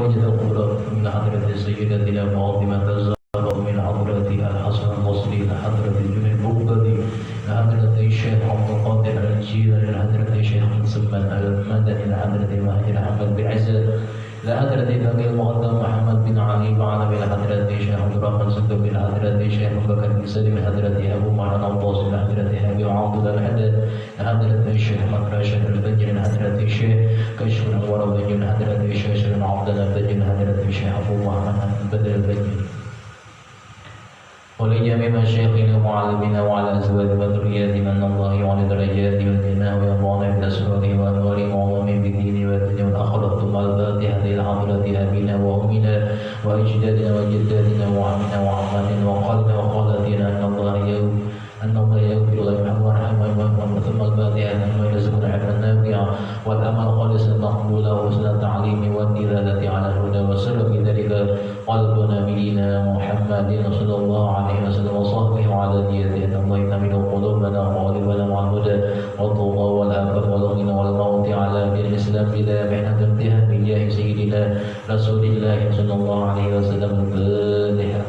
وجد قبرة من حضرة سيدتنا فاطمة الزهراء من حضرة الحسن البصري لحضرة الجنيد البغدادي لحضرة الشيخ عبد القادر الجيلاني لحضرة الشيخ مسلمان المدني لحضرة المهاجر أحمد بن عزت لحضرة الفقيه المقدم محمد بن علي بعلوي لحضرة الشيخ عبد الرحمن السقفي لحضرة الشيخ أبو بكر بن سليم لحضرة أبو معن الطاسي لحضرة أبي عبد الله الحداد لحضرة الشيخ أحمد راشد البجري لحضرة الشيخ كشف الأنوار البجري لحضرة الشيخ سليم عبد الله البجري لحضرة الشيخ أبو محمد البدر البجري ولجميع مشايخنا ومعلمينا وعلى أزواجنا وذرياتنا أن الله يعلي درجاتهم والجنة ويرضانا بأسرارهم وأنوارهم وعظمهم بالدين والدنيا والآخرة ثم الفاتحة إلى حضرة أبينا وأمنا وأجدادنا وجداتنا وعمنا وعماتنا وخالنا وخالاتنا أن الله يغفر لهم ويرحمهم ثم الفاتحة ثم يرزقنا علما نافعا والعمل خالصا مقبولا وحسن التعليم والدلالة على الهدى وسر في ذلك قلب نبينا محمد صلى الله عليه وسلم وصحبه وعلى ديته أن الله يملأ قلوبنا وقلوبنا مع الهدى والتقى والعفاف والغنى والموت على دين الإسلام بلا محنة امتحان بجاه سيدنا رسول الله صلى الله عليه وسلم الفاتحة.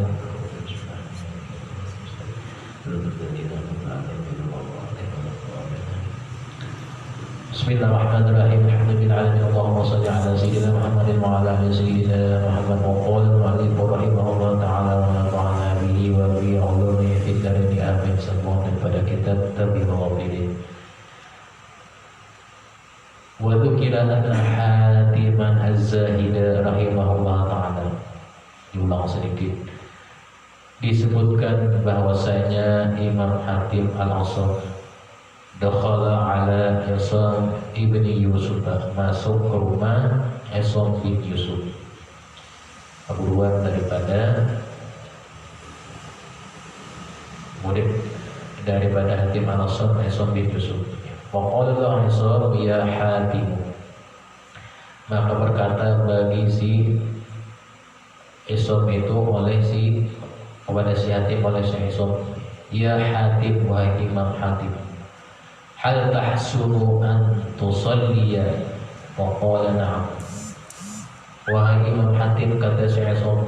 Bismillahirrahmanirrahim. Alhamdulillahirabbil Allahumma shalli ala sayyidina Muhammadin wa ala ali sayyidina Muhammad wa qala al-mu'allif rahimahullah ta'ala wa nafa'ana bihi wa bi 'ulumihi fid dharain amin. Sallallahu pada kitab Tabyi'ul Ghafilin. Wa dzukira anna Hatiman Az-Zahida rahimahullah ta'ala. Diulang sedikit. Disebutkan bahwasanya Imam Hatim Al-Asam dakhala ala Isam ibni Yusuf, masuk ke rumah Isam bin Yusuf, keburuan daripada murid daripada Hatim Al-Asam, Isam bin Yusuf. Wa qala Isam ya Hatim, maka berkata bagi si Isam itu kepada si Hatim oleh si Isam, ya Hatim, wahai Imam Hatim, hal tahsunu an tusalliya? Wa qala na'am. Wahai Imam Hatim, kata si Isam,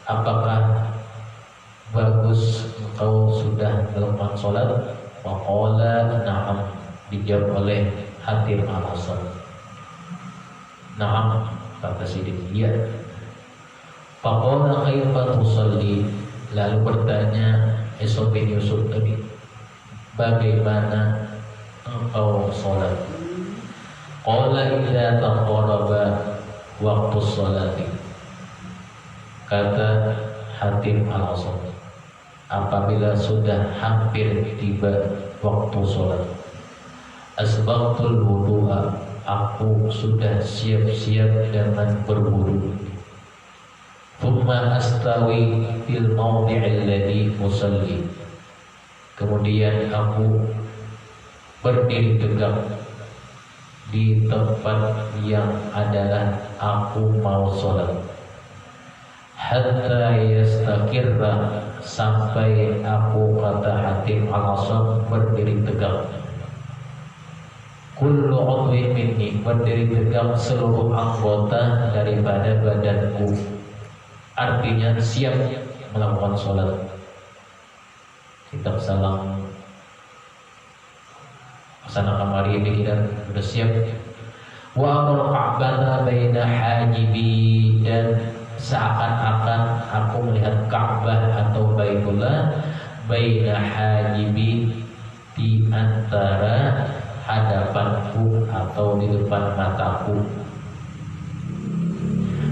apakah bagus engkau sudah melakukan salat? Wa qala na'am, dijawab oleh Hatim Al-Asam. Na'am, kata si dia. Fa qala kaifa tusalli? Lalu bertanya Isam bin Yusuf tadi, bagaimana engkau sholat? Qala idza taqarraba waqtu sholati, kata Hatim Al-Asam, apabila sudah hampir tiba waktu sholat, asbaqtul wudu'a, aku sudah siap-siap dengan berwudu, thumma astawi fil mawdi'il ladzi usalli, kemudian aku berdiri tegak di tempat yang adalah aku mau sholat, hatta yastakirra, sampai aku, kata Hatim Al-Asam, berdiri tegak, kullu udwin minni, berdiri tegak seluruh anggota daripada badanku, artinya siap melakukan sholat. Kitab salam sana kamari ini kita sudah siap. Wa amul Ka'bata baina hajibi, dan seakan-akan aku melihat Ka'bah atau Baitullah baina hajibi, di antara hadapanku atau di depan mataku,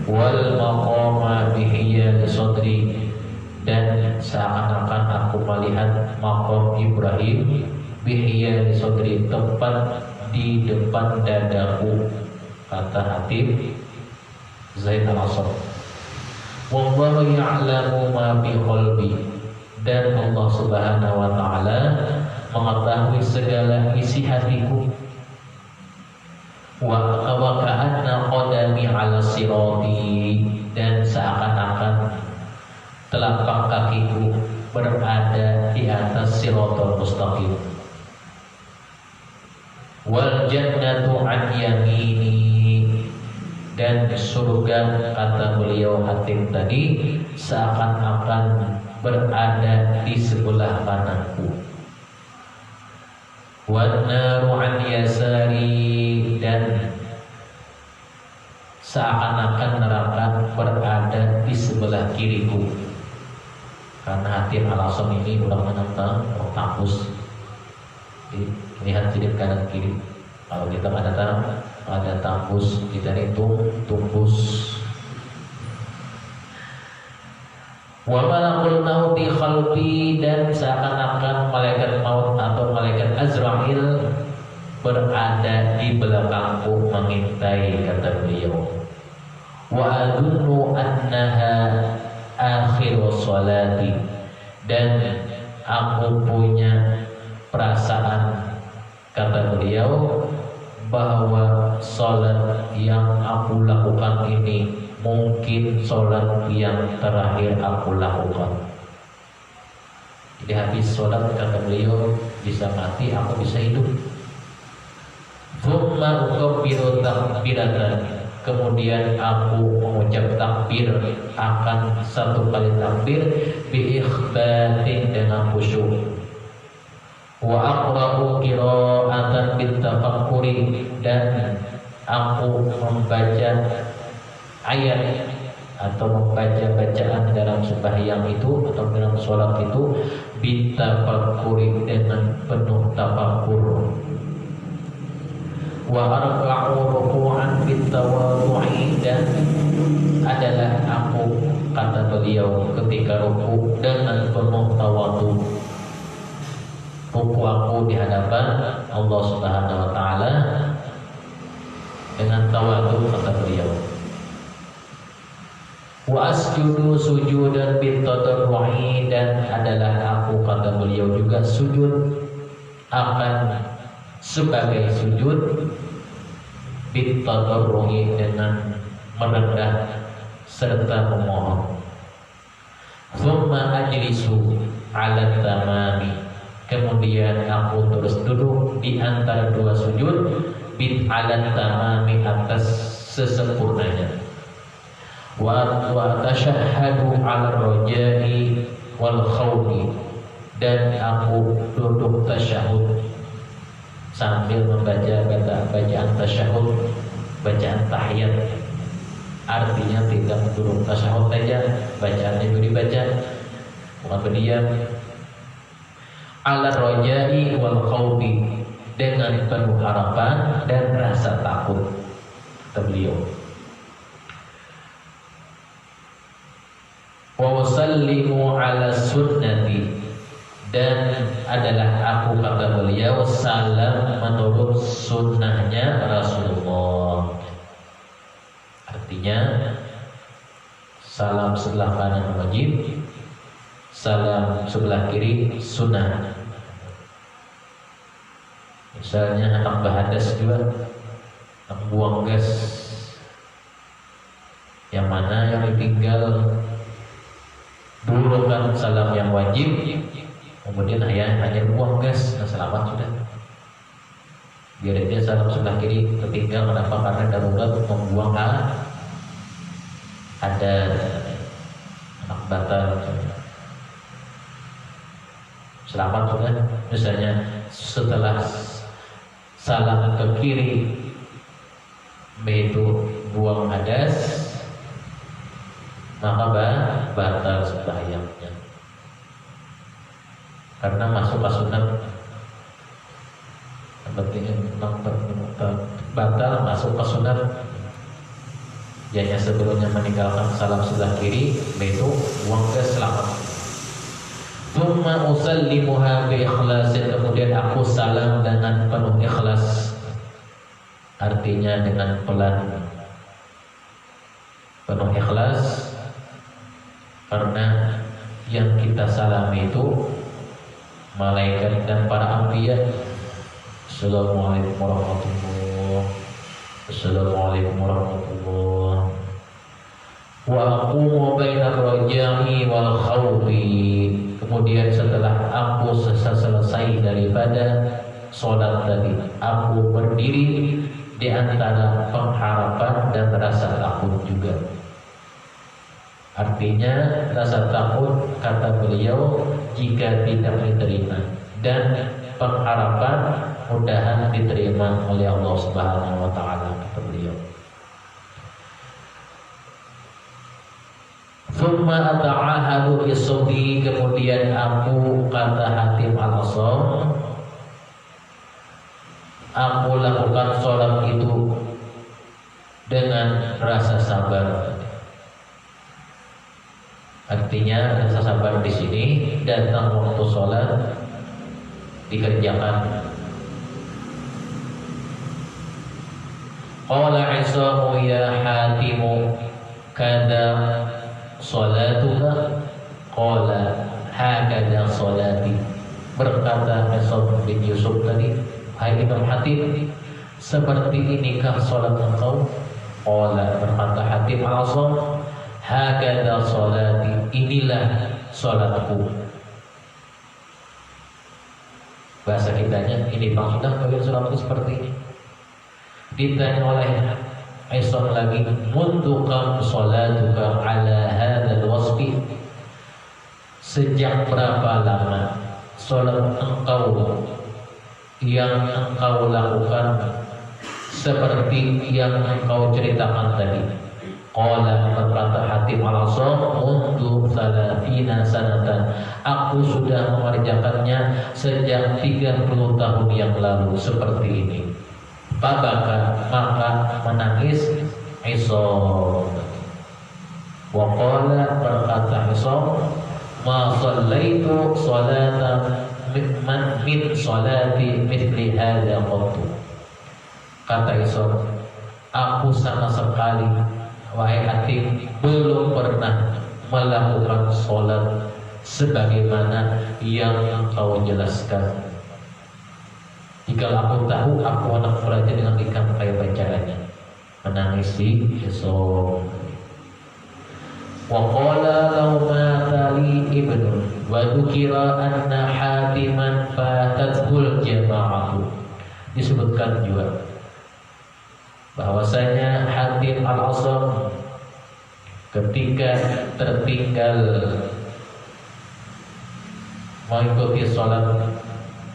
wal maqama bihiya sadri, dan seakan-akan aku melihat maqam Ibrahim bihiya sadri, tempat di depan dadaku, kata Hatim Zaid Al-Asam. Wallahu ya'lamu ma bi qalbi, dan Allah Subhanahu wa taala mengetahui segala isi hatiku. Wa ka'anna qadami 'ala sirati, dan seakan-akan telapak kakiku berada di atas siratal mustaqim. Wal jannatu an yamini, dan surga, kata beliau Hatim tadi, seakan-akan berada di sebelah kananku. Wan naru an yasari, dan seakan-akan neraka berada di sebelah kiriku. Karena Hatim Al-Asam ini orang menentang orang kampus, lihat jadi kanan kiri. Kalau kita ada tampus, kita itu tumpus. Wa malakul mauti khalfi, dan seakan-akan malaikat maut atau malaikat Azrail berada di belakangku mengintai, kata beliau. Wa adunnu annaha akhiru sholati, dan aku punya perasaan, kata beliau, bahwa sholat yang aku lakukan ini mungkin sholat yang terakhir aku lakukan. Jadi habis sholat, kata beliau, bisa mati, aku bisa hidup. Thumma ukabbiru takbiratan, kemudian aku mengucap takbir, akan satu kali takbir, biikhbatin, dengan khusyuk. Wa aqra'u qira'atan bitafakkuri, dan aku membaca ayat atau membaca bacaan dalam sembahyang itu atau dalam sholat itu bitafakkuri, dengan penuh tafakkur. Wa arfa'u ruku'an bitawadhu'i, dan adalah aku, kata beliau, ketika ruku dengan penuh tawadhu. Ruku aku di hadapan Allah Subhanahu wa taala dengan tawadhu, kata beliau. Wa asjudu sujudan bitadarru'i, dan adalah aku, kata beliau, juga sujud akan sebagai sujud bitadarru'i, dengan merendah serta memohon. Thumma ajlisu 'ala tamami, kemudian aku terus duduk di antara dua sujud, bid'alan tamami, atas sesempurnanya. Wa tashahhadu 'ala rajai wal khawfi, dan aku duduk tasyahud sambil membaca bacaan tasyahud, bacaan tahiyat. Artinya tidak duduk tasyahud saja, bacaannya juga dibaca, bukan berdiam. Ala rajai wal khawfi, dengan penuh harapan dan rasa takut, kata beliau. Wa usallimu ala sunnati, dan adalah aku, kata beliau, salam menurut sunnahnya Rasulullah. Artinya salam sebelah kanan wajib, salam sebelah kiri sunnah. Misalnya anak bahadas juga, anak buang gas, yang mana yang ditinggal dulu kan salam yang wajib, kemudian hanya buang gas, nah selamat sudah. Biar dia salam sebelah kiri ketinggal, kenapa? Karena darurat membuang ada anak batal. Selamat sudah. Misalnya setelah salam ke kiri itu buang hadas, maka batal sembahyangnya, karena masuk ke sunat. Batal masuk ke sunat. Jadinya sebelumnya meninggalkan salam sebelah kiri, itu buang gas, selamat. Thumma usallimuha bi ikhlasin, kemudian aku salam dengan penuh ikhlas. Artinya dengan pelan, penuh ikhlas, karena yang kita salami itu malaikat dan para anbiya. Assalamualaikum warahmatullahi wabarakatuh. Assalamualaikum warahmatullahi wabarakatuh. Wa aqumu bainar rajai wal khawfi, kemudian setelah aku selesai daripada sholat tadi, aku berdiri di antara pengharapan dan rasa takut juga. Artinya rasa takut kata beliau jika tidak diterima, dan pengharapan mudahan diterima oleh Allah Subhanahu wa taala kata beliau. Thumma ata'ahadu bisawbi, kemudian aku kata Hatim al-Asam, aku lakukan sholat itu dengan rasa sabar. Artinya rasa sabar di sini datang waktu sholat dikerjakan. Qala Isamu ya Hatimu kada sholatuka, qala hakada sholati. Berkata Isam bin Yusuf tadi, hai Imam Hatim, seperti inikah sholat engkau? Qala, berkata Hatim al-Asam, hakada sholati, inilah sholatku. Bahasa kitanya ini maksudnya bagaimana sholatku seperti ini. Ditanya oleh Isam lagi, mundu kam sholatuka ala hadzal wasfi, sejak berapa lama sholat engkau yang engkau lakukan seperti yang engkau ceritakan tadi? Qala, berkata Hatim al-Asam, mundu 30 sanatan, aku sudah mengerjakannya sejak 30 tahun yang lalu seperti ini. Babaka, maka menangis Isam. Wa qala, berkata Isam, ma shallaitu salatan min salati mithli hadza qattu. Kata Isam, aku sama sekali, wahai Hatim, belum pernah melakukan sholat sebagaimana yang engkau jelaskan. Jika aku tahu, aku anak belajar dengan ikan kayak caranya. Menangis di Isam. Wa qala law mata li ibnu wa dzukira anna Hatiman fatatul jama'atu. Disebutkan juga bahwasanya Hatim al-Asam ketika tertinggal mengikuti sholat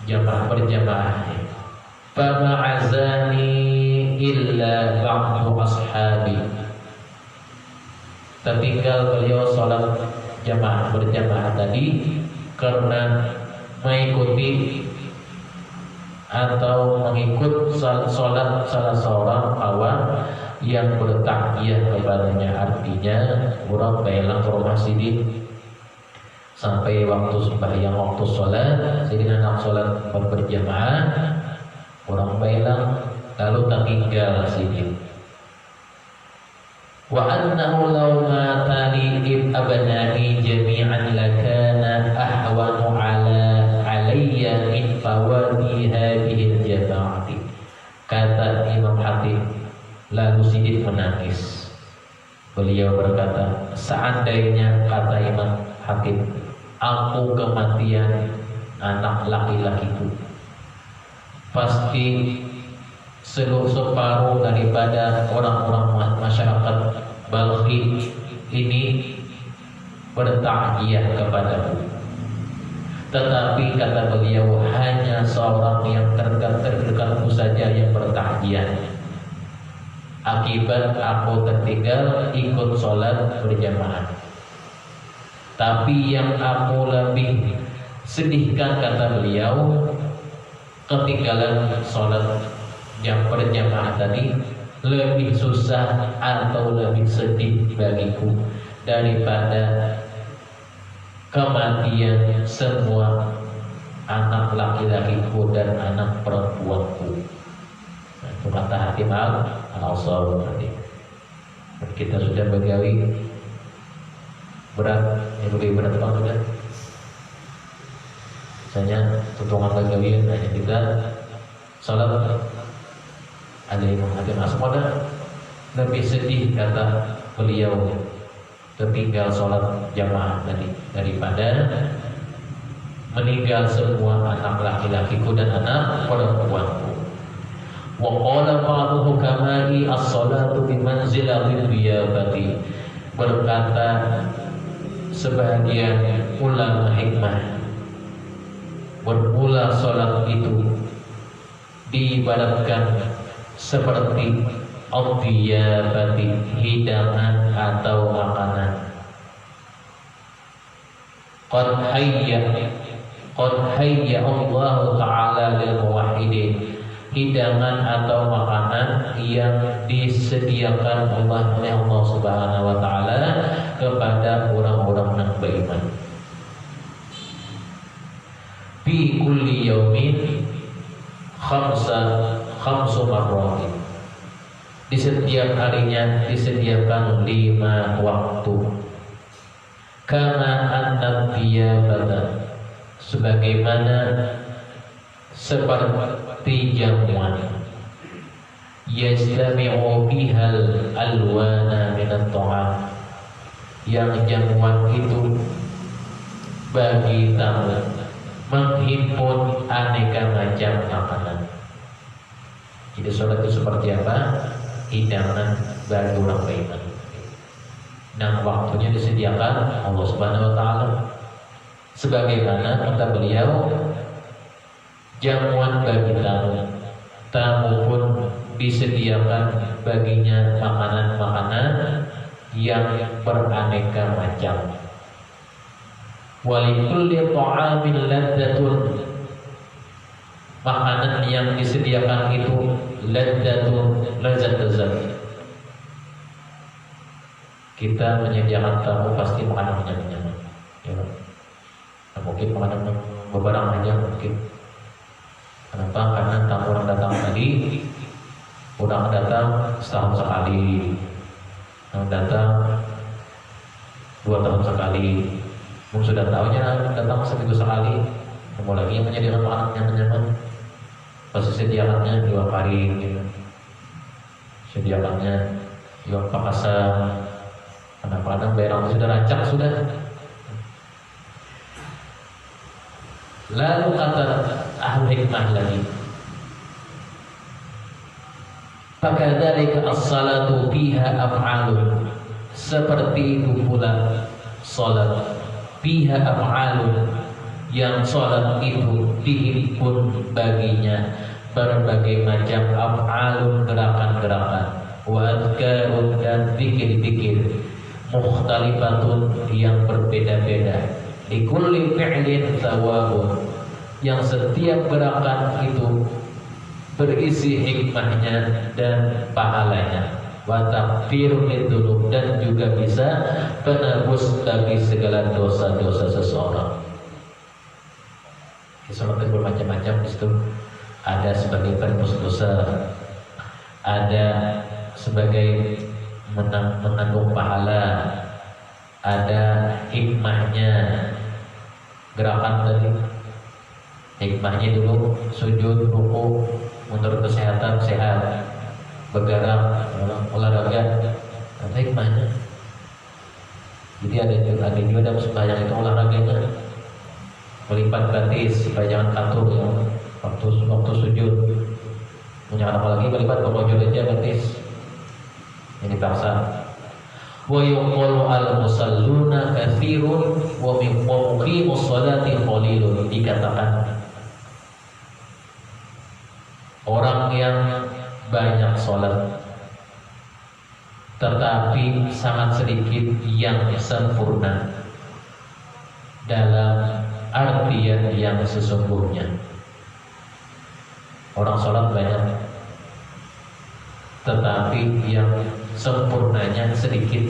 jamaah berjamaah, fama'azani illa ba'du ashabi, tertinggal beliau sholat jamaah berjamaah tadi karena mengikuti atau mengikut sholat salah seorang kawan yang bertakbir kepadanya. Artinya orang bailang ke rumah sidin sampai waktu sembahyang, waktu sholat sidin anak sholat berjamaah, orang bailang lalu tertinggal sidin. Wa annahu law matani abnai jami'an lakana ahwanu alayya min fawati hadhihi al-jama'ati. Kata Imam Hatim, lalu sidin menangis. Beliau berkata, seandainya, kata Imam Hatim, aku kematian anak laki-lakiku, pasti separuh daripada orang-orang masyarakat Balkhi ini bertakziah kepadaku. Tetapi kata beliau, hanya seorang yang terdekatku saja yang bertakziah. Akibat aku tertinggal ikut sholat berjamaah. Tapi yang aku lebih sedihkan, kata beliau, ketinggalan sholat yang berjamaah tadi lebih susah atau lebih sedih bagiku daripada kematian semua anak laki-lakiku dan anak perempuanku. Nah, itu kata Hatim al-Asam tadi. Kita sudah begawi berat, yang lebih berat apa sudah? Misalnya tutungan begawian, hanya kita salat ada Imam Hatim al-Asam lebih sedih, kata beliau, tertinggal sholat jamaah tadi daripada meninggal semua anak laki-lakiku dan anak perempuanku. Wa qala ba'du hukama'i as-salatu bi manzilati riyabati. Berkata sebagian ulama hikmah, bermula salat itu diibaratkan seperti al-riyabati, hidangan atau makanan. Qad hayya Allah Ta'ala lil muwahhidin, hidangan atau makanan yang disediakan oleh Allah Subhanahu wa Ta'ala kepada orang-orang yang beriman. Fi kulli yaumin khamsu marratin, di setiap harinya disediakan 5 waktu. Kama anna thiyabata, sebagaimana seperti jamuan, yajtami'u bihal alwana minat ta'am, yang jamuan itu bagi tamu menghimpun aneka macam makanan. Jadi sholat itu seperti apa? Hidangan bagi orang beriman. Dan waktunya disediakan Allah Subhanahu wa Ta'ala. Sebagaimana kata beliau, jamuan bagi tamu, tamu pun disediakan baginya makanan-makanan yang beraneka macam. Walikulli ta'amin ladzatun, makanan yang disediakan itu ladzatun, lezat-lezat. Kita menyediakan tamu pasti makanan nyaman, ya. Nah, mungkin makanan beberapa aja mungkin. Kenapa? Karena tamu orang datang tadi, orang datang setahun sekali, orang datang 2 tahun sekali, sudah tahunya datang seminggu sekali, mau lagi yang menyediakan makanan nyaman, pasti sediakannya 2 hari, gitu. Sediakannya 2 pakasa. Kadang-kadang bayar sudah rancang sudah. Lalu kata ahli hikmah lagi, fakadzalika as-salatu fiha af'alun, seperti itu pula salat, fiha af'alun, yang salat itu dihimpun baginya berbagai macam af'alun, gerakan-gerakan, wa adkarun, dan zikir-zikir, mukhtalifatun, yang berbeda-beda, likulli fi'lin thawabun, yang setiap gerakan itu berisi hikmahnya dan pahalanya, wa taghfirun lidzunub, dan juga bisa penebus bagi segala dosa-dosa seseorang. Sholat bermacam-macam, di situ ada sebagai penebus dosa, ada sebagai menanggung pahala, ada hikmahnya. Gerakan tadi hikmahnya dulu sujud, ruku, menurut kesehatan sehat, bergerak, olahraga, ada hikmahnya. Jadi ada juga dalam sembahyang itu olahraganya, melipat batis supaya jangan katur ya, waktu sujud. Punya apa lagi melipat pokoknya aja batis. Ini paksa. Wa yuqalu al-musalluna katsirun wa muqimus sholati qalilun, dikatakan orang yang banyak sholat tetapi sangat sedikit yang sempurna dalam artian yang sesungguhnya. Orang sholat banyak tetapi yang sempurnanya sedikit.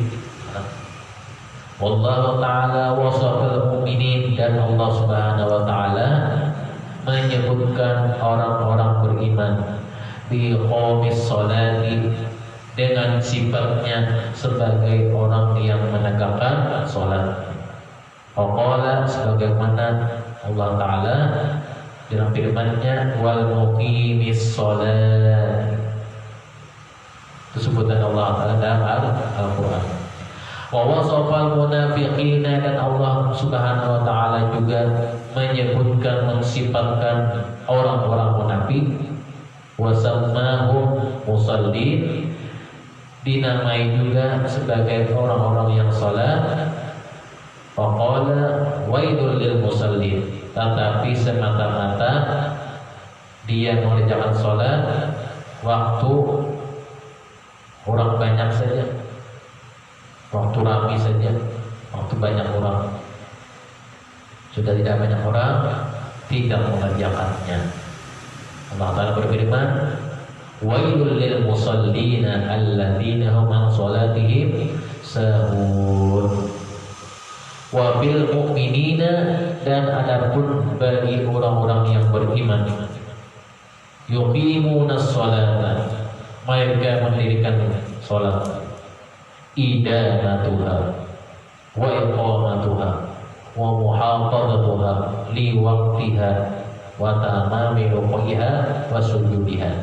Wallahu ta'ala wasafal mu'minin, dan Allah Subhanahu wa ta'ala menyebutkan orang-orang beriman bi qomis sholati, dengan sifatnya sebagai orang yang menegakkan sholat. Qala, sebagaimana Allah Ta'ala dalam firman-Nya, wal muqimis sholat, itu sebutan Allah Ta'ala dalam Al-Quran. Wa wasafal munafiqina, dan Allah Subhanahu wa ta'ala juga menyebutkan, mensifatkan orang-orang munafik wasammahum musallin, dinamai juga sebagai orang-orang yang salat. Faqala wailul lil musallin, tetapi semata-mata dia mengerjakan salat waktu orang banyak saja, waktu ramai saja, waktu banyak orang. Sudah tidak banyak orang, tidak mengerjakannya. Allah Ta'ala berfirman, wailul lil musallina alladzina hum an salatihim sahun. Wa bil mu'minina, dan adapun bagi orang-orang yang beriman, yuqimunas sholata, mereka mendirikan salat, idanatuha wa iqamatuha wa muhafadzatuha li waqtiha wa tamami ruku'iha wa sujudiha.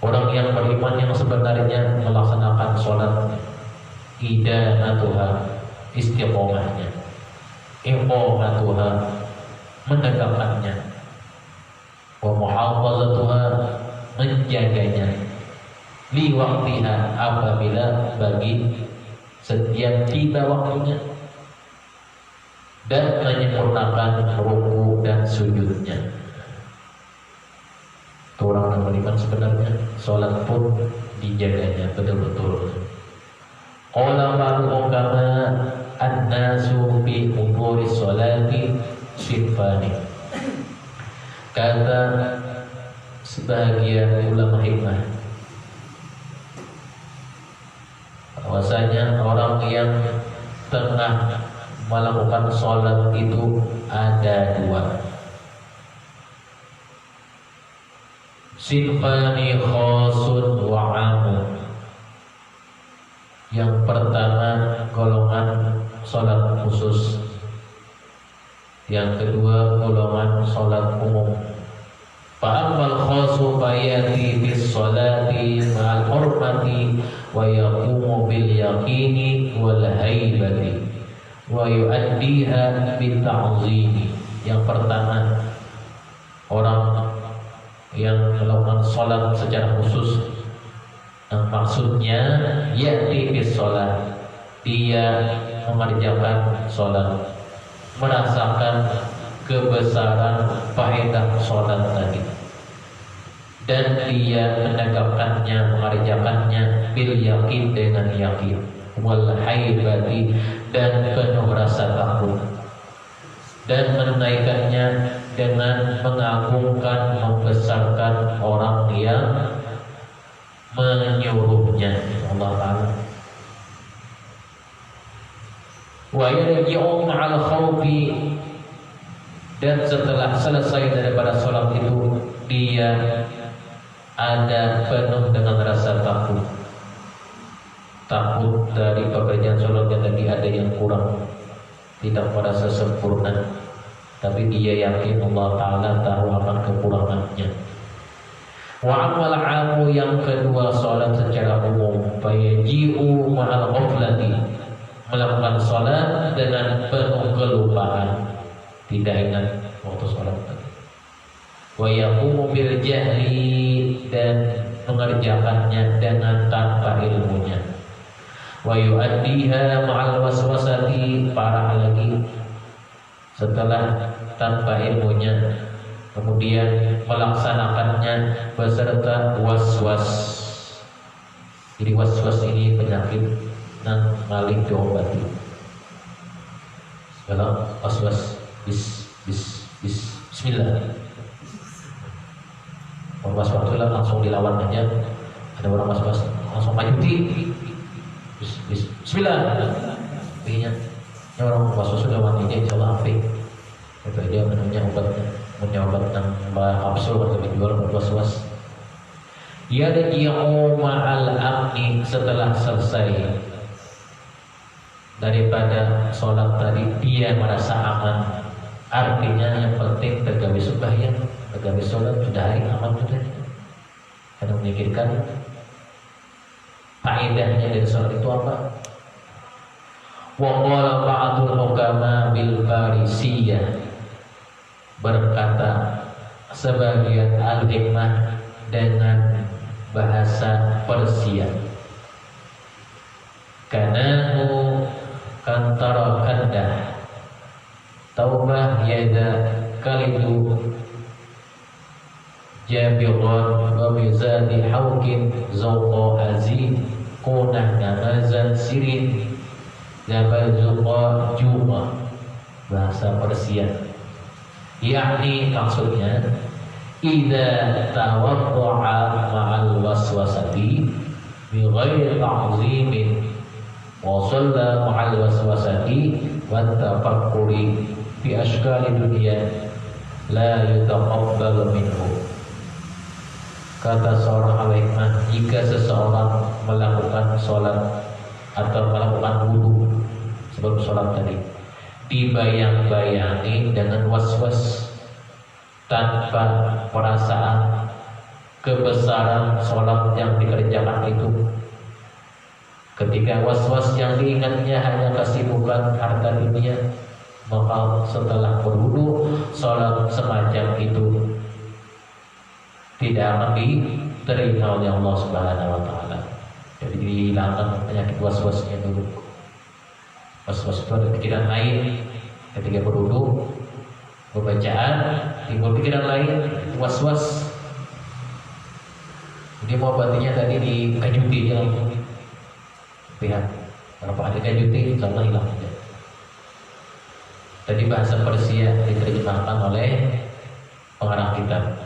Orang yang beriman yang sebenarnya melaksanakan salat, idanatuha istiqomahnya, iqamatuha menegakkannya, wa muhafadzatuha menjaganya, li waqtiha apabila bagi setiap tiba waktunya, dan menyempurnakan ruku dan sujudnya. Itu orang yang beriman sebenarnya, sholat pun dijaganya betul-betul. Qala ba'du ulama an-nasu fi umuri sholati sinfani. Kata sebagian ulama hikmah, bahwasanya orang yang tengah melakukan sholat itu ada dua. Sinfani khasun wa amun. Yang pertama golongan sholat khusus, yang kedua golongan sholat umum. Fa'amal khasu fayati bis sholati ma'al hurmati wa yaqumu bil yaqini wal haibati wa yu'addiha bil ta'zimi. Yang pertama, orang yang melakukan sholat secara khusus, maksudnya ya'ti bis sholat, dia mengerjakan sholat, merasakan kebesaran faedah sholat tadi, dan dia menegakkannya, mengerjakannya bil yakin, dengan yakin, wal haibati, dan penuh rasa takut, dan menunaikannya dengan mengagungkan, membesarkan orang yang menyuruhnya, Allah Ta'ala. Wa yarji'u ma'al khawfi, dan setelah selesai daripada sholat itu dia ada penuh dengan rasa takut, takut dari pekerjaan sholat yang tadi ada yang kurang, tidak merasa sempurna, tapi dia yakin Allah Ta'ala tahu akan kekurangannya. Wa amal amu, yang kedua sholat secara umum, fayaji'u ma'al ghaflati, melakukan sholat dengan penuh kelupaan, tidak ingat waktu sholat tadi. Wa yaqumu bil jahli, dan mengerjakannya dengan tanpa ilmunya. Wa yu'addiha ma'al waswasati, parah lagi, setelah tanpa ilmunya kemudian melaksanakannya beserta was-was. Jadi was-was ini penyakit yang paling diobati. Kalau was-was, bismillah. Orang was-was itu langsung dilawan aja. Ada orang was-was langsung majuti. Bismillah. Intinya, ini orang was-was sudah wanita, insyaallah afik. Itu dia menunya obatnya. Menyobat nambah kapsul atau dijual buat was-was. Yarji'u ma'al amni, setelah selesai daripada sholat tadi dia merasa aman. Artinya yang penting tergawe sembahyang, tergawe sholat sudah hari aman sudah. Karena memikirkan faedahnya dari sholat itu apa. Wa qala ba'dul hukama bil farisiyah, berkata sebagian al-hikmah dengan bahasa Persia. Kanahu kantara kandah taubah yada kalidu jabiran wa mizadi haukin zawqa azim qunah namazan sirin jabal zuqa juma. Bahasa Persia, yakni maksudnya idza tawadda'a ma'al waswasati bi ghairi ta'zimin wa shalla ma'al waswasati wa tafakkuri fi ashkali dunya la yutaqabbalu minhu. Kata seorang al-hikmah, jika seseorang melakukan sholat atau melakukan wudu sebelum sholat tadi, dibayang-bayangi dengan was-was tanpa perasaan kebesaran sholat yang dikerjakan itu. Ketika was-was yang diingatnya hanya kesibukan harta dunia, maka setelah berwudu sholat semacam itu tidak akan diterima oleh Allah Subhanahu wa Ta'ala. Jadi dihilangkan penyakit was-wasnya dulu. Was-was itu ada pikiran lain ketika berwudu, pembacaan timbul pikiran lain, was-was. Dia mau batinya tadi dikajuti ya. Lihat, berapa kali kajuti, insya-Allah hilang aja. Tadi bahasa Persia diterjemahkan oleh pengarang kitab.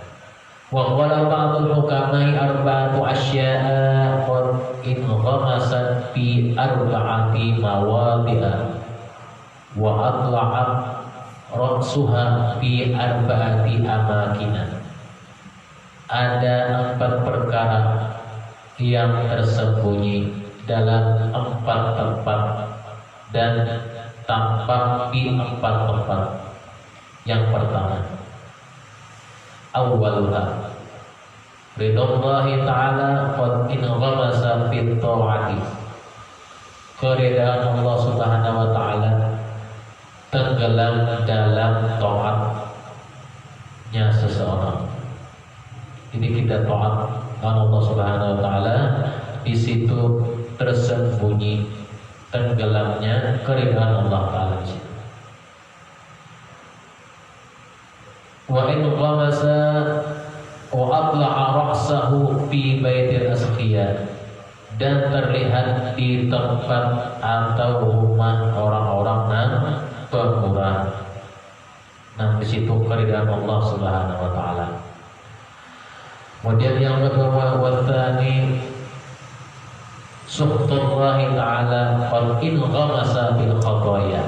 Wa qala ba'dul hukamai arba'atu asya'a qad in ghamasat fi arba'ati mawadi'a wa atla'at ra'suha fi arba'ati amakina. Ada 4 perkara yang tersembunyi dalam 4 tempat dan tampak di 4 tempat. Yang pertama, awwaluha ridhallahi ta'ala qad in ghamasa fi ta'ati. Keridhaan Allah Subhanahu wa Ta'ala tenggelam dalam taatnya seseorang. Jadi kita taat Allah Subhanahu wa Ta'ala, di situ tersembunyi tenggelamnya keridhaan Allah Ta'ala. Wa in ghamasa wa atla'a ra'sahu fi baitil asqiya, dan terlihat di tempat atau rumah orang-orang yang pemurah. Nah, di situ keridhaan Allah Subhanahu wa Ta'ala. Kemudian yang kedua, watsani suhtullahi ta'ala qad in ghamasa bil khataaya.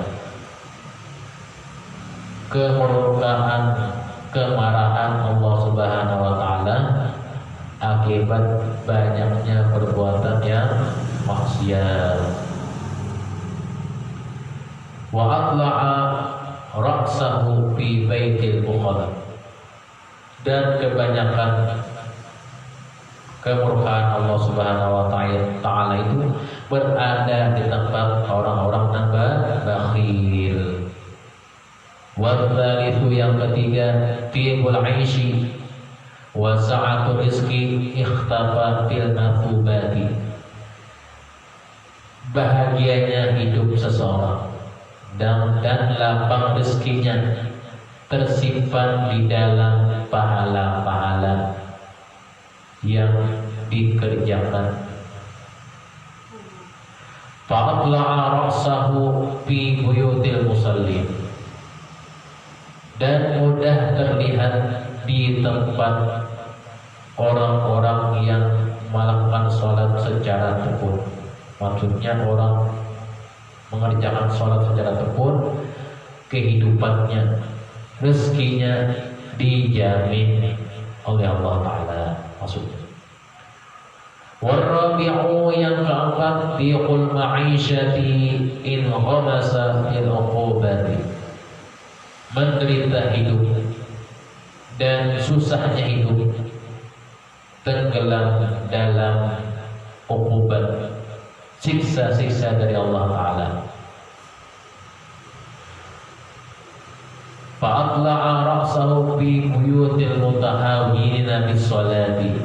Kemurkaan, kemarahan Allah Subhanahu wa Ta'ala akibat banyaknya perbuatan yang maksiat. Wa atla'a ra'sahu fi baitil bukhala, dan kebanyakan kemurkaan Allah Subhanahu wa Ta'ala itu berada di tempat orang-orang yang bakhil. Wadzalithu, yang ketiga, tibul aishi wa sa'atul rizqi ikhtafatil mathubati. Bahagianya hidup seseorang dan lapang rezekinya tersimpan di dalam pahala-pahala yang dikerjakan. Fa'atla'a ra'sahu fi buyutil musallin, dan mudah terlihat di tempat orang-orang yang melakukan sholat secara tekun. Maksudnya orang mengerjakan sholat secara tekun, kehidupannya, rezekinya dijamin oleh Allah Ta'ala. Maksudnya warabi'u, yang keempat, diqul ma'isyati in ghamasa fil uqubati. Menderita hidup dan susahnya hidup tenggelam dalam uqubat, siksa-siksa dari Allah Ta'ala. fa'atla'a ra'sahu fi buyutil mutahawwinina bis-sholati,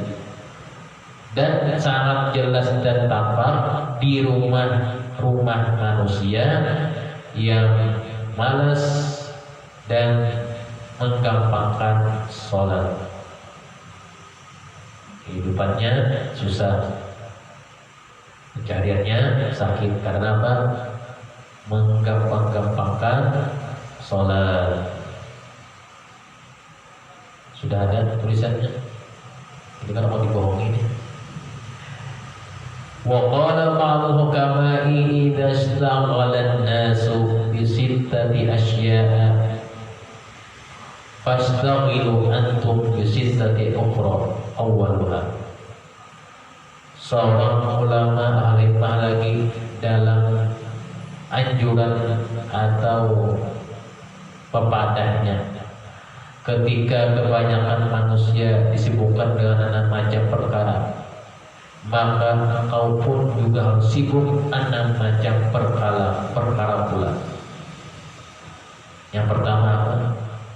dan sangat jelas dan tampak di rumah-rumah manusia yang malas dan menggampangkan sholat. Kehidupannya susah, pencariannya sakit karena apa? Menggampang-gampangkan sholat. Sudah ada tulisannya, ini kan mau dibohongin. Wa qala ba'dul hukama'i idza ishtaghala an-nasu bi sittati asya'a fastaghilu antum bi sittati ukhra awwaluha. Seorang ulama alimah lagi dalam anjuran atau pepadanya, ketika kebanyakan manusia disibukkan dengan 6 macam perkara, maka engkau pun juga harus sibuk 6 macam perkara pula. Yang pertama,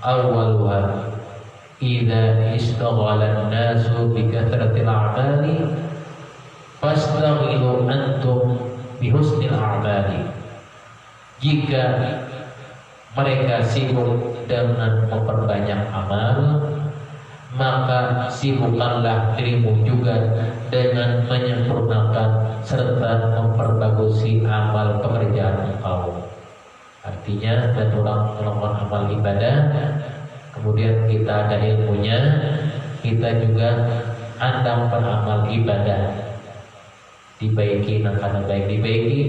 awwaluha idza istaghala an-nasu bi kathratil a'mali fastaghilu antum bi husnil a'mali. Jika mereka sibuk dengan memperbanyak amal, maka sibukkanlah dirimu juga dengan menyempurnakan serta memperbagusi amal pekerjaan engkau. Artinya, dan orang melakukan amal ibadah, kemudian kita ada ilmunya, kita juga andam beramal ibadah, dibaiki, karena baik dibaiki,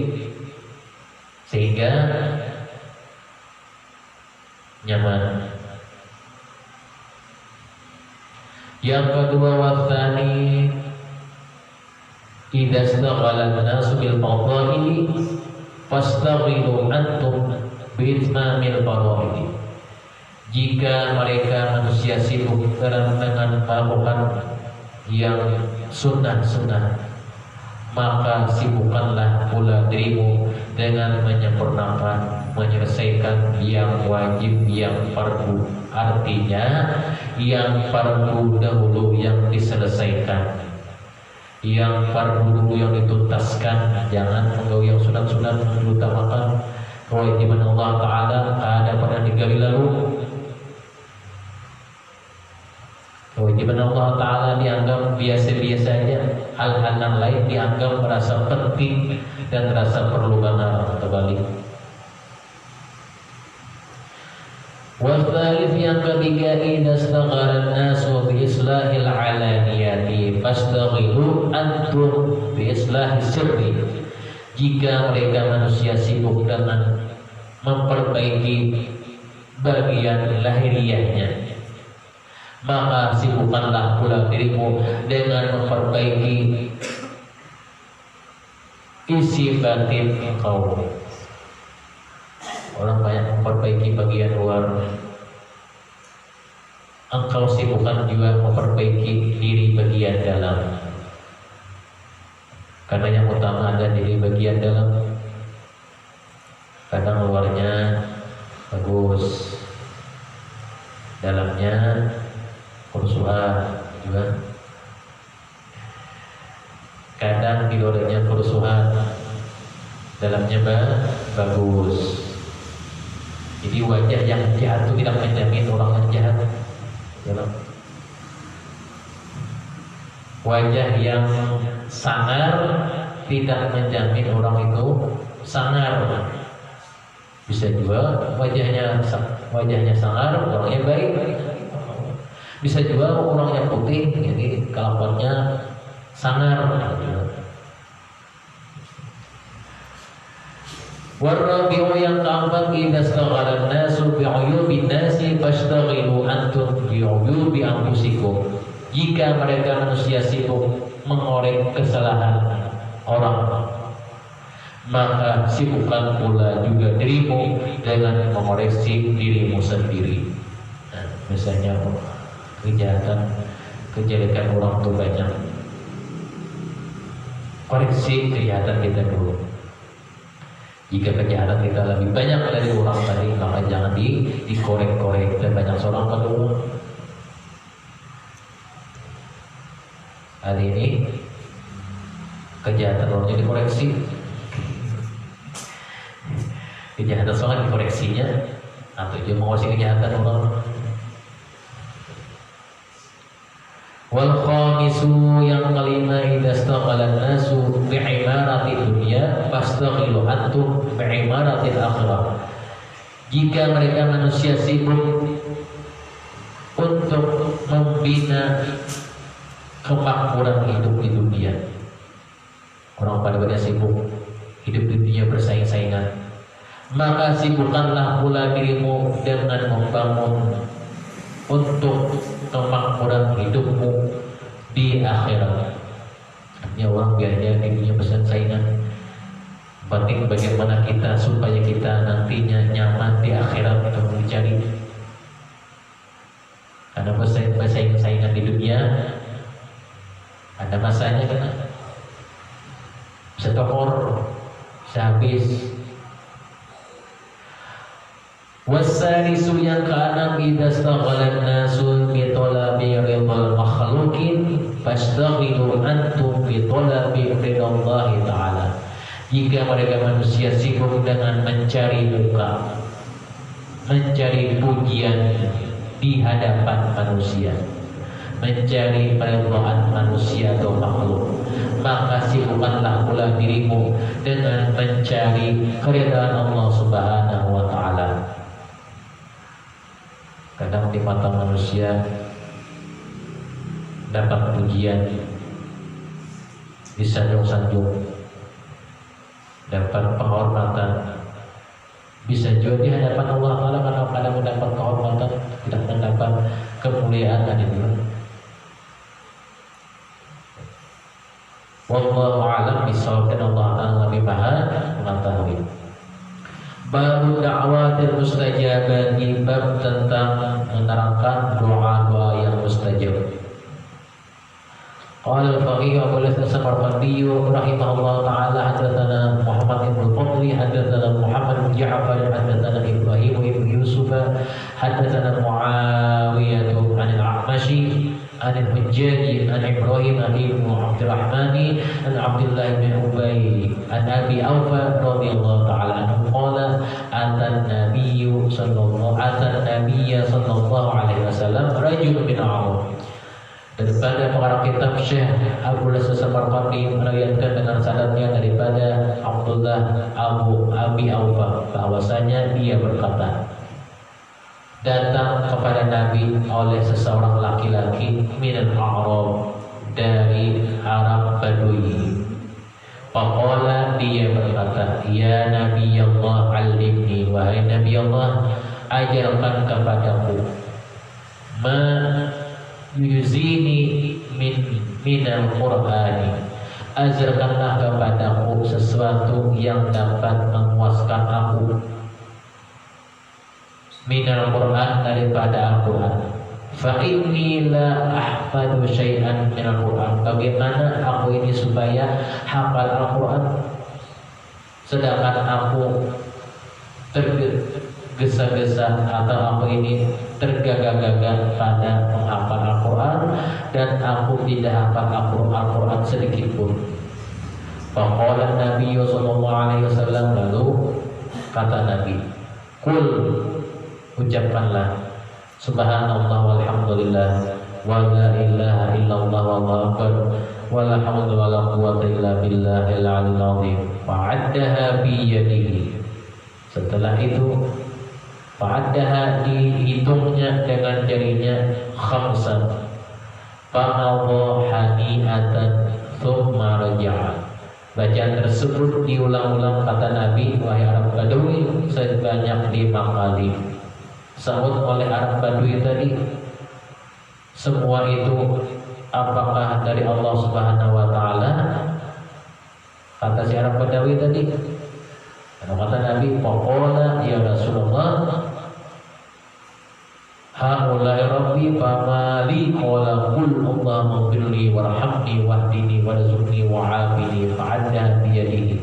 sehingga nyaman. Yang kedua, wasani idza istaghala an-nasu bil fadaili fastaghilu antum bi itmamil fadaili. Jika mereka manusia sibuk dengan melakukan yang sunnah-sunnah, maka sibukkanlah pula dirimu dengan menyempurnakan, menyelesaikan yang wajib, yang fardu. Artinya yang fardu dahulu yang diselesaikan, yang fardu dulu yang dituntaskan. Jangan menggawi yang sunat-sunat diutamakan. Kewajiban Allah Ta'ala ada pada 3 hari lalu. Kewajiban Allah Ta'ala dianggap biasa-biasa saja, hal-hal yang lain dianggap merasa penting dan merasa perlu banget, terbalik. Wassalif yang ketiga, idza istaghala an-nasu bi islahil alaniyati fastaghilu antum bi islahis sirri. Jika mereka manusia sibuk dengan memperbaiki bagian lahiriahnya, maka sibukkanlah pula dirimu dengan memperbaiki isi batin engkau. Orang banyak memperbaiki bagian luar, engkau sibukkan juga memperbaiki diri bagian dalam. Karena yang utama ada diri bagian dalam. Kadang luarnya bagus, dalamnya kerusuhan juga. Kadang di luarnya kerusuhan, dalamnya bagus. Jadi wajah yang jahat itu tidak menjamin orang yang jahat. Wajah yang sangar tidak menjamin orang itu sangar. Bisa juga wajahnya sangar, orangnya baik. Bisa juga orang yang putih, jadi kelakuannya sangar. Warabi'u yang keempat, idza istaghala an-nasu bi'uyubi an-nasi fashtaghilu antum bi'uyubi anfusikum. Jika mereka manusia sibuk mengorek kesalahan orang, maka sibukkan pula juga dirimu dengan mengoreksi dirimu sendiri. Misalnya kejelekan orang itu banyak, koreksi kejahatan kita dulu. Jika kejahatan kita lebih banyak dari orang tadi, maka jangan dikorek-korek. Dan banyak seorang kedua hari ini kejahatan orangnya dikoreksi, kejahatan seorang dikoreksinya, atau dia mengoreksi kejahatan orang. Wal khamisu, yang kelima, idza istaghalan nasu bi'imarati dunya fastaghilu antum bi'imarati akhirah. Jika mereka manusia sibuk untuk membina kemakmuran hidup di dunia, orang pada sibuk hidup di dunia bersaing-saingan, maka sibukkanlah pula dirimu dengan membangun untuk kemakmuran hidupmu di akhirat. Artinya orang biasanya di dunia bersaing-saingan, penting bagaimana kita supaya kita nantinya nyaman di akhirat itu mencari. Karena bersaing-saingan di dunia ada masanya kan, bisa tokor, bisa habis. Wasalisu, yang keenam, idza istaghalan nasu bi talabi ridal makhluqin fastaghilu antum bi talabi ridallahi ta'ala. Jika mereka manusia sibuk dengan mencari muka, mencari pujian di hadapan manusia, mencari peridhaan manusia atau makhluk, maka sibukkanlah pula dirimu dengan mencari keridhaan Allah Subhanahu wa ta'ala. Kadang di mata manusia dapat pujian, disanjung-sanjung, dapat penghormatan, bisa juga di hadapan Allah Ta'ala karena pada mendapat kehormatan, tidak mendapat kemuliaan dan itu. Wallahu a'lam bishawab, dan Allah Ta'ala lebih maha mengetahui. Babu da'watil mustajabati, bab tentang menerangkan doa-doa yang mustajab. Qala al-faqih Abu al-Hasan as-Samarqandi rahimahullah ta'ala, hadatsana Muhammad ibn al-Fadli, hadatsana Muhammad bin Ja'far, hadatsana Ibrahim ibn Yusuf, hadatsana Muawiyah an al-A'mashi an al-Hujjaj an Ibrahim ibn Abdurrahman an Abdullah bin Ubay an Abi Awfa radhiyallahu ta'ala anhu qala atan nabiyyu sallallahu alaihi wasallam rajulun min Arab. Daripada pengarang kitab Syekh Abu al-Hasan as-Samarqandi meriwayatkan dengan sanadnya daripada Abdullah Abi Aufa bahwasanya dia berkata, datang kepada Nabi oleh seseorang laki-laki minal A'rab, dari Arab Badui. Faqala, dia berkata, ya Nabi Allah, alimni, wahai Nabi Allah, ajarkan kepadaku ma yuzini minal Qur'ani, ajarkanlah kepadaku sesuatu yang dapat memuaskan aku minal Qur'an, daripada Al-Qur'an. Fa inni la ahfadu syai'an minal Qur'an, bagaimana aku ini supaya hafal Al-Qur'an sedangkan aku tergesa-gesa atau aku ini tergagah-gagah pada menghafal Al-Quran, dan aku tidak hafal Al-Quran sedikit pun. Faqala Nabi sallallahu alaihi wasallam, lalu kata Nabi, kul, ucapkanlah subhanallah walhamdulillah wa la ilaha illallah wallahu akbar wa la haula wa la quwwata illa billahil aliyyil azim. Fa'addaha bi yadihi, setelah itu fa'addaha, dihitungnya dengan jarinya, khamsan, fa'adha hani'atan thumma raja'a. Bacaan tersebut diulang-ulang, kata Nabi, wahai Arab Badui, sebanyak 5 kali. Sahut oleh Arab Badui tadi, semua itu apakah dari Allah Subhanahu wa ta'ala? Kata si Arab Badui tadi. Kata Nabi, faqala ya Rasulullah, haulai rabbi fama li, qala qul Allahumma ighfirli warhamni wahdini warzuqni wa'afini, fa'adda biyadihi.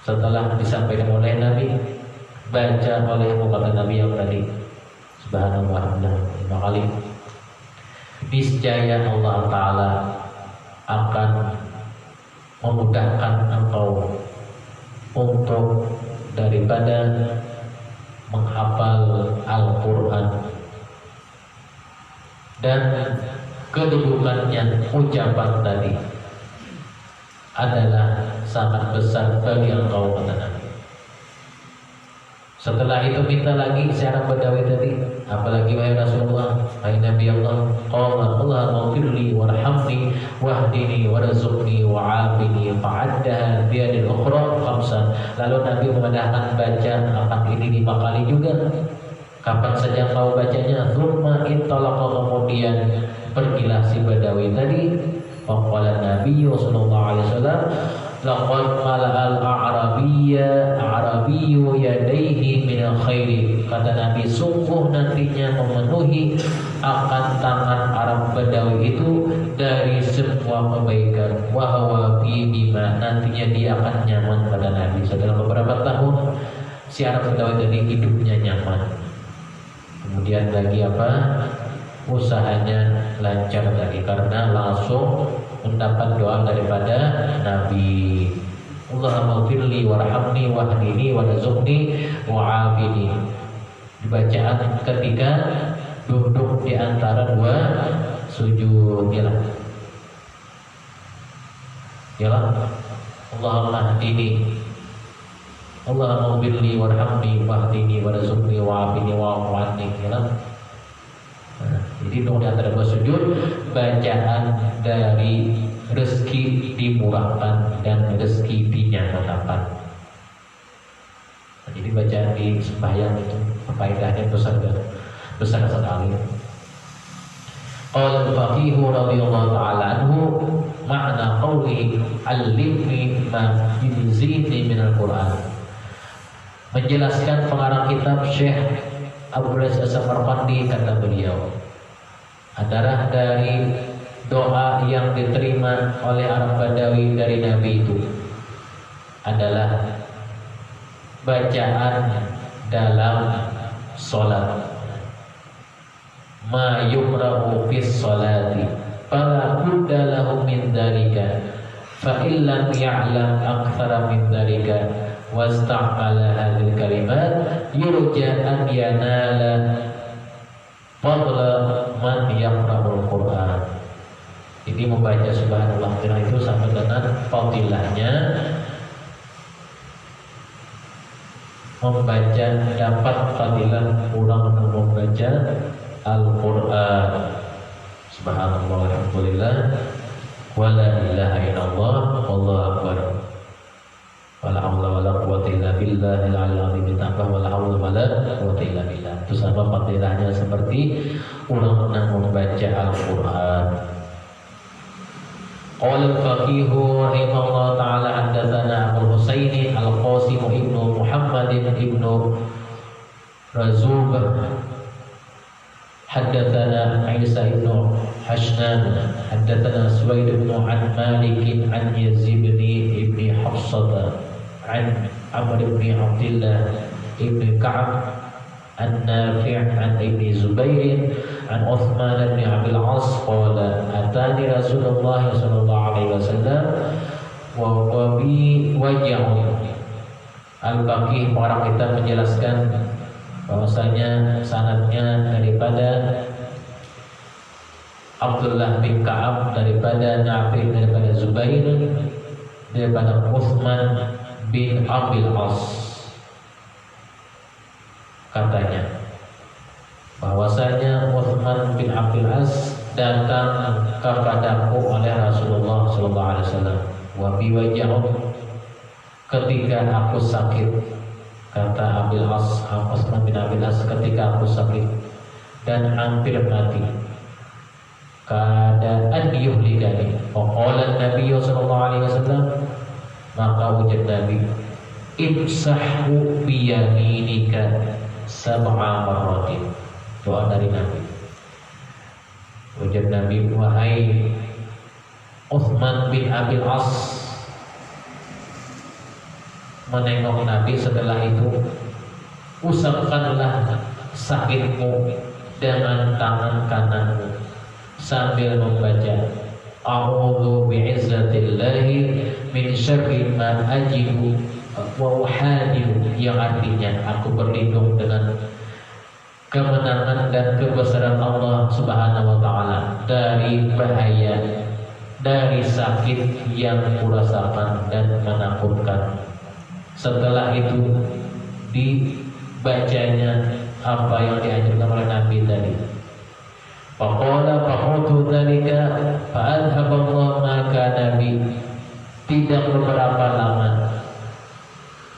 setelah disampaikan oleh Nabi, baca olehmu kata Nabi yang tadi. Subhanallah, 5 kali. Niscaya Allah Ta'ala akan memudahkan engkau untuk daripada menghafal Al-Quran. Dan kedudukannya ucapan tadi adalah sangat besar bagi engkau kata Nabi. Setelah itu minta lagi secara Badawi tadi, apalagi wahai Rasulullah, wahai Nabi Allah, qala Allah maghfirli warhamni wahdini warzuqni wa'afini fa'addaha biyadil ukhra khamsan. Lalu Nabi memandahkan baca akan ini 5 kali juga. Kapan saja kau bacanya? Thumma intalaqa, kemudian pergilah si Badawi tadi. Faqala Nabi sallallahu alaihi wasallam, laqad mala'al a'rabiyyu yadaihi min khairi. Kata Nabi, sungguh nantinya memenuhi akan tangan Arab Badawi itu dari semua kebaikan. Wa huwa fi bima, nantinya dia akan nyaman kata Nabi. Setelah beberapa tahun si Arab Badawi tadi hidupnya nyaman. Kemudian lagi apa? Usahanya lancar tadi karena langsung mendapat doa daripada Nabi. Allahumma firli warhamni wahdini warzuqni wa'afini. Dibacaan ketika duduk di antara 2 sujud. Yalah. Allahumma hdini, Allahumma firli warhamni wahdini warzuqni wa'afini wa'afini. Yalah. Jadi di antara 2 sujud, bacaan dari rezeki dimurahkan dan rezeki dinyatakan. Jadi bacaan di sembahyang itu faedahnya besar sekali. Qala al-faqih radhiyallahu ta'ala anhu, makna qawli allimni ma yuzini min al-Quran. Menjelaskan pengarang kitab Syekh Abdul Aziz As-Samarqandi, kata beliau, adalah dari doa yang diterima oleh Arab Badawi dari Nabi itu adalah bacaan dalam sholat. Ma yuqra'u fis sholati fala budda lahu min dzalika fa illam ya'lam aktsara min dzalika wasta'mala hadhil kalimat yurja an yanala fadla man yaqra'ul Qur'an. Jadi membaca subhanallah itu sama dengan fadilahnya membaca, dapat fadilah orang membaca Al-Quran. Subhanallah walhamdulillah wala ilaha illallah wallahu akbar. Wala haula wala quwwata illa billahil aliyyil azim. Wala haula wala quwwata illa billah. Itu sama fadilahnya seperti orang membaca Al-Quran. Qala al-faqih rahimahullah ta'ala haddatsana Abu Husain Al-Qasim ibnu Muhammad ibnu Razub haddatsana Isa ibnu Hashnan haddatsana Suwaid ibnu an Malik an Yazid ibni Hafsah an Amr ibn Abdullah ibn Ka'ab an Nafi' an Ibn Zubair an Uthman bin Abil As qala atani Rasulullah sallallahu alaihi wasallam wa bi waj'un. Al-Baqi orang kita menjelaskan bahwasanya sanadnya daripada Abdullah bin Ka'ab, daripada Nafi', daripada Zubair, daripada Uthman bin Abil As, katanya bahwasanya Uthman bin Abil As datang kepadaku oleh Rasulullah sallallahu alaihi wasallam wa bi waj'un, ketika aku sakit. Kata Abil As, Uthman bin Abil As, ketika aku sakit dan hampir mati, keadaan yuhlikani. Qala Nabi sallallahu alaihi wasallam, maka ujar Nabi, imsahu biyaminika sab'a marratin. Doa dari Nabi. Ujar Nabi, wahai Uthman bin Abil As, menengok Nabi. Setelah itu usapkanlah sakitmu dengan tangan kananmu sambil membaca A'udzu bi'izzatillahi min syarri ma ajidu wa uhadiru, yang artinya aku berlindung dengan kemenangan dan kebesaran Allah Subhanahu wa taala dari bahaya, dari sakit yang kurasakan dan menakutkan. Setelah itu dibacanya apa yang diajarkan oleh Nabi tadi. Faqala fa'udhu dzalika fa'adhaballahu ma kana bi. Tidak beberapa lama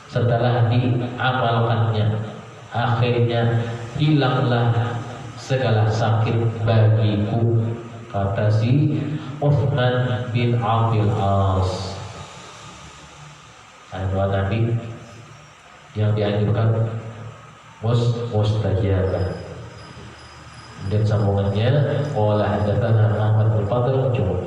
setelah diamalkannya, akhirnya hilanglah segala sakit bagiku, kata si Utsman bin Abil As. Doa Nabi yang dianjurkan mustajabah. Dan sambungannya qala hadatsana Ahmad bin Fadl cukup.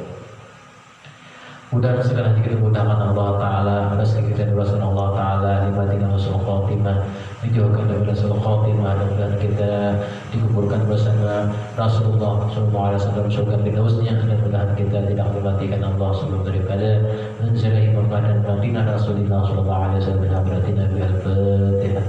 Mudah segala kita mudahkan Allah Ta'ala atas kita dirasakan Allah Ta'ala limatina husnul khatimah, dijauhkan dari husnul khatimah, dan kita dikuburkan bersama Rasulullah SAW surga firdausnya, dan mudahan kita tidak mematikan Allah sebelum daripada menziarahi makam dan madinah Rasulullah SAW bin hadratin Nabi al-Fatihah.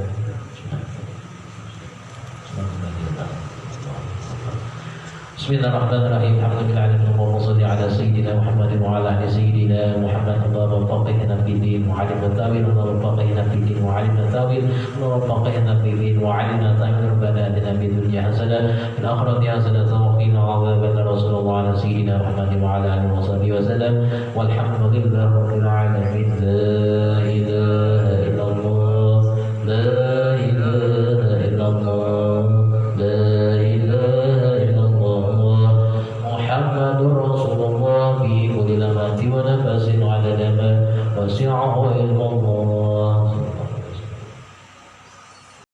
Bismillahirrahmanirrahim. Alhamdulillahirabbil alamin. Wassalli ala sayyidina Muhammad wa ala ali sayyidina Muhammad. Allahumma faqihna fid din wa 'allimna ta'wil. Allahumma faqihna fid din wa 'allimna ta'wil. Allahumma faqihna fid din wa 'allimna ta'wil. Rabbana atina fid dunya hasanah fil akhirati hasanah wa qina 'adzabannar. Rasulullah ala sayyidina Muhammad wa ala alihi wa sahbihi wa sallam. Walhamdulillahi rabbil alamin. La ilaha